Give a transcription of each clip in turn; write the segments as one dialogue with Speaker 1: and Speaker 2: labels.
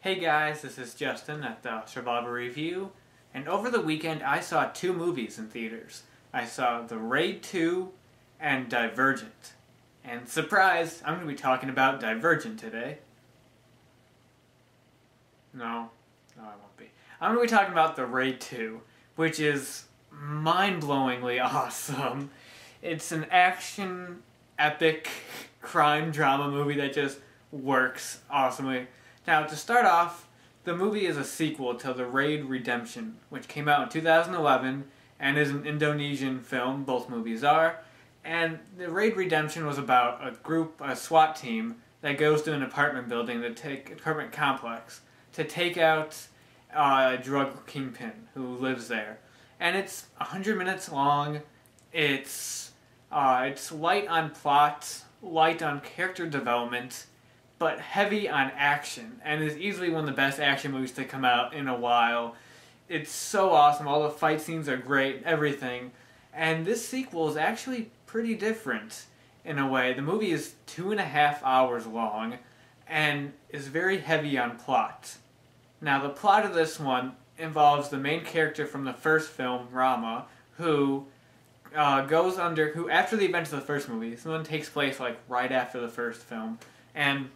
Speaker 1: Hey guys, this is Justin at the Survivor Review, and over the weekend I saw two movies in theaters. I saw The Raid 2 and Divergent. And surprise, I'm going to be talking about Divergent today. No, I won't be. I'm going to be talking about The Raid 2, which is mind-blowingly awesome. It's an action, epic, crime drama movie that just works awesomely. Now, to start off, the movie is a sequel to The Raid Redemption, which came out in 2011 and is an Indonesian film, both movies are. And The Raid Redemption was about a SWAT team that goes to an apartment apartment complex to take out a drug kingpin who lives there. And it's 100 minutes long. It's light on plot, light on character development, but heavy on action, and is easily one of the best action movies to come out in a while. It's so awesome. All the fight scenes are great, everything. And this sequel is actually pretty different in a way. The movie is 2.5 hours long and is very heavy on plot. Now, the plot of this one involves the main character from the first film, Rama, who after the events of the first movie, this one takes place like right after the first film, and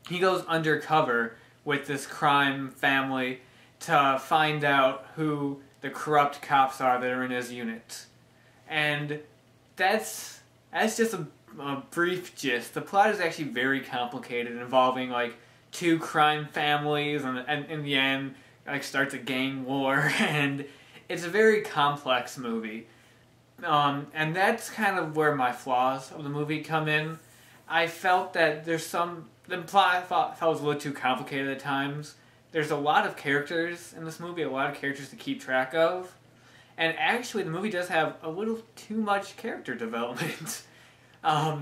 Speaker 1: he goes undercover with this crime family to find out who the corrupt cops are that are in his unit. And that's just a brief gist. The plot is actually very complicated, involving like two crime families, and in the end, like starts a gang war, and it's a very complex movie. And that's kind of where my flaws of the movie come in. I felt that the plot I felt was a little too complicated at times. There's a lot of characters in this movie, a lot of characters to keep track of. And actually, the movie does have a little too much character development,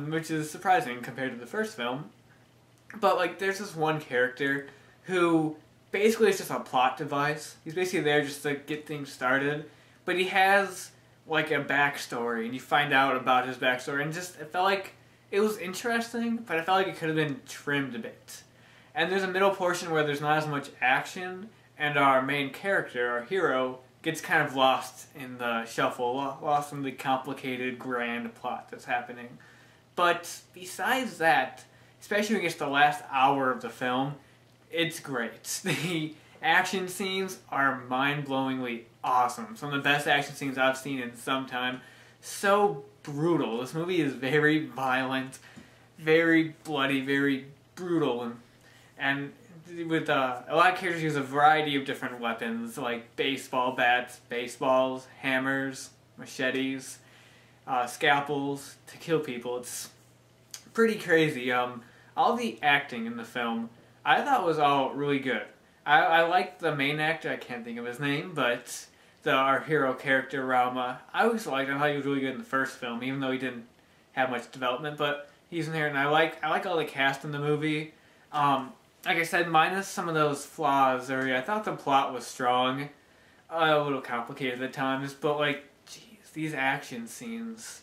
Speaker 1: which is surprising compared to the first film. But, like, there's this one character who basically is just a plot device. He's basically there just to get things started. But he has, like, a backstory, and you find out about his backstory, and it felt like it was interesting, but I felt like it could have been trimmed a bit. And there's a middle portion where there's not as much action, and our main character, our hero, gets kind of lost in the shuffle, lost in the complicated, grand plot that's happening. But besides that, especially when it gets to the last hour of the film, it's great. The action scenes are mind-blowingly awesome. Some of the best action scenes I've seen in some time. So brutal. This movie is very violent, very bloody, very brutal, and with a lot of characters use a variety of different weapons, like baseball bats, baseballs, hammers, machetes, scalpels to kill people. It's pretty crazy. All the acting in the film I thought was all really good. I liked the main actor, I can't think of his name, but our hero character, Rama, I always liked him. I thought he was really good in the first film, even though he didn't have much development, but he's in here, and I like all the cast in the movie. Like I said, minus some of those flaws area, I thought the plot was strong, a little complicated at times, but like, jeez, these action scenes,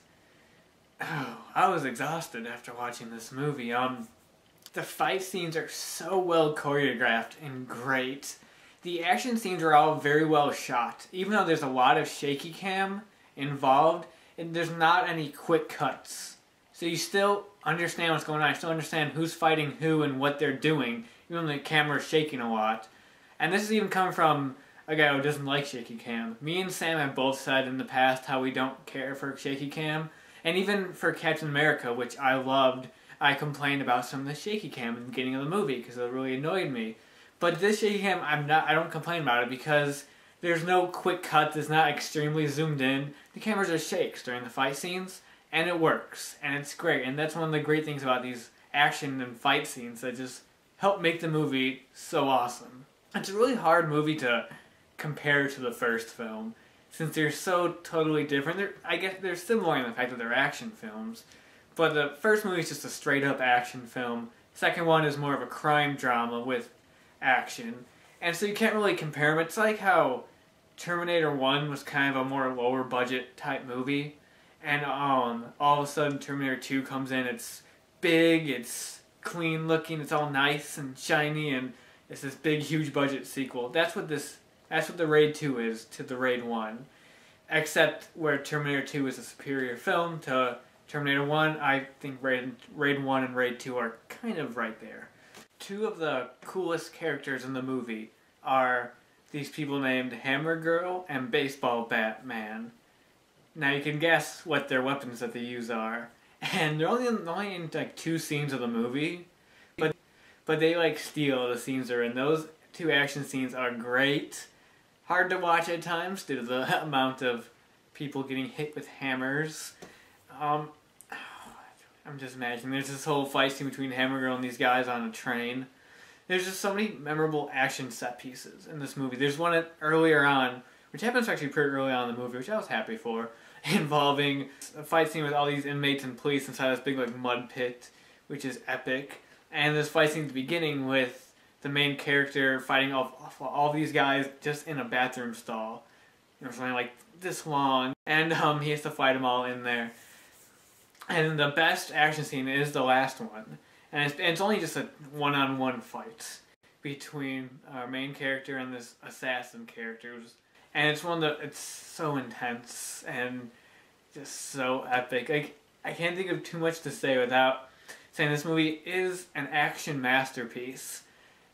Speaker 1: oh, I was exhausted after watching this movie. The fight scenes are so well choreographed and great. The action scenes are all very well shot. Even though there's a lot of shaky cam involved, and there's not any quick cuts. So you still understand what's going on. You still understand who's fighting who and what they're doing, even though the camera's shaking a lot. And this is even coming from a guy who doesn't like shaky cam. Me and Sam have both said in the past how we don't care for shaky cam. And even for Captain America, which I loved, I complained about some of the shaky cam in the beginning of the movie because it really annoyed me. But this shaky cam, I don't complain about it because there's no quick cuts, it's not extremely zoomed in. The camera just shakes during the fight scenes, and it works, and it's great. And that's one of the great things about these action and fight scenes that just help make the movie so awesome. It's a really hard movie to compare to the first film, since they're so totally different. I guess they're similar in the fact that they're action films, but the first movie is just a straight-up action film. The second one is more of a crime drama with action, and so you can't really compare them. It's like how Terminator 1 was kind of a more lower budget type movie, and all of a sudden Terminator 2 comes in. It's big, it's clean looking, it's all nice and shiny, and It's this big, huge budget sequel. That's what the Raid 2 is to the Raid 1. Except where Terminator 2 is a superior film to Terminator 1, I think Raid 1 and Raid 2 are kind of right there. Two of the coolest characters in the movie are these people named Hammer Girl and Baseball Batman. Now you can guess what their weapons that they use are. And they're only in like 2 scenes of the movie, but they like steal the scenes they're in. Those 2 action scenes are great. Hard to watch at times due to the amount of people getting hit with hammers. I'm just imagining there's this whole fight scene between Hammer Girl and these guys on a train. There's just so many memorable action set pieces in this movie. There's one earlier on, which happens actually pretty early on in the movie, which I was happy for, involving a fight scene with all these inmates and police inside this big like mud pit, which is epic. And this fight scene at the beginning with the main character fighting off all these guys just in a bathroom stall. You know, something like this long. And he has to fight them all in there. And the best action scene is the last one. And it's only just a one-on-one fight between our main character and this assassin character. And it's so intense and just so epic. I can't think of too much to say without saying this movie is an action masterpiece.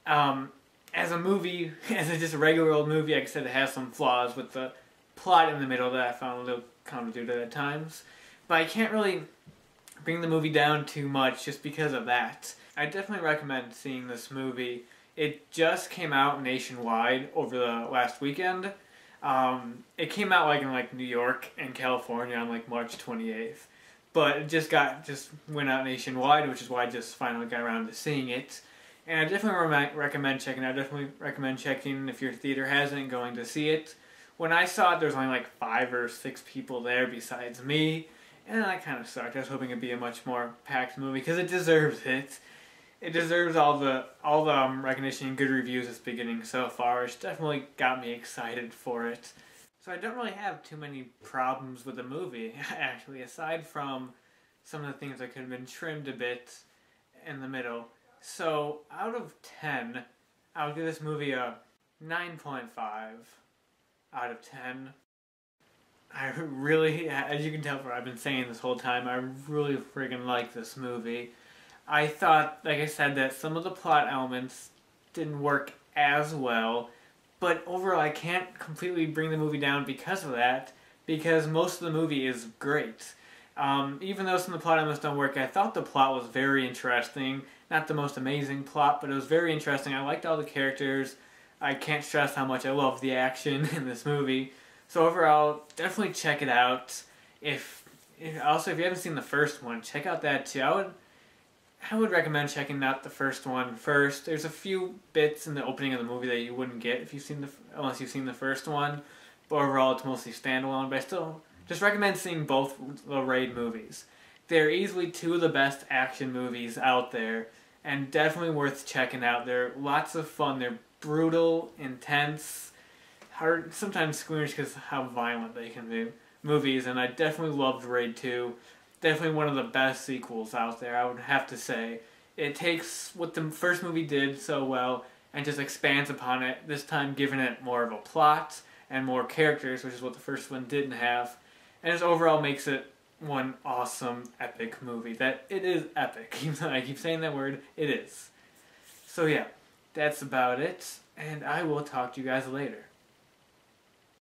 Speaker 1: As a movie, as just a regular old movie, like I said, it has some flaws with the plot in the middle that I found a little convoluted at times. But I can't really bring the movie down too much just because of that. I definitely recommend seeing this movie. It just came out nationwide over the last weekend. It came out like in like New York and California on like March 28th. But it just went out nationwide, which is why I just finally got around to seeing it. And I definitely recommend checking it out. I definitely recommend checking if your theater hasn't, going to see it. When I saw it, there was only like 5 or 6 people there besides me. And that kind of sucked. I was hoping it'd be a much more packed movie because it deserves it. It deserves all the recognition and good reviews it's been getting so far. It's definitely got me excited for it. So I don't really have too many problems with the movie, actually, aside from some of the things that could have been trimmed a bit in the middle. So out of 10, I would give this movie a 9.5 out of 10. I really, as you can tell from what I've been saying this whole time, I really friggin' like this movie. I thought, like I said, that some of the plot elements didn't work as well, but overall I can't completely bring the movie down because of that, because most of the movie is great. Even though some of the plot elements don't work, I thought the plot was very interesting. Not the most amazing plot, but it was very interesting. I liked all the characters. I can't stress how much I love the action in this movie. So overall, definitely check it out. Also, if you haven't seen the first one, check out that too. I would recommend checking out the first one first. There's a few bits in the opening of the movie that you wouldn't get unless you've seen the first one. But overall, it's mostly standalone. But I still just recommend seeing both the Raid movies. They're easily 2 of the best action movies out there, and definitely worth checking out. They're lots of fun. They're brutal, intense, hard, sometimes squeamish because of how violent they can be. Movies, and I definitely loved Raid 2. Definitely one of the best sequels out there, I would have to say. It takes what the first movie did so well and just expands upon it, this time giving it more of a plot and more characters, which is what the first one didn't have. And just overall makes it one awesome, epic movie. That it is epic. I keep saying that word, it is. So yeah, that's about it, and I will talk to you guys later.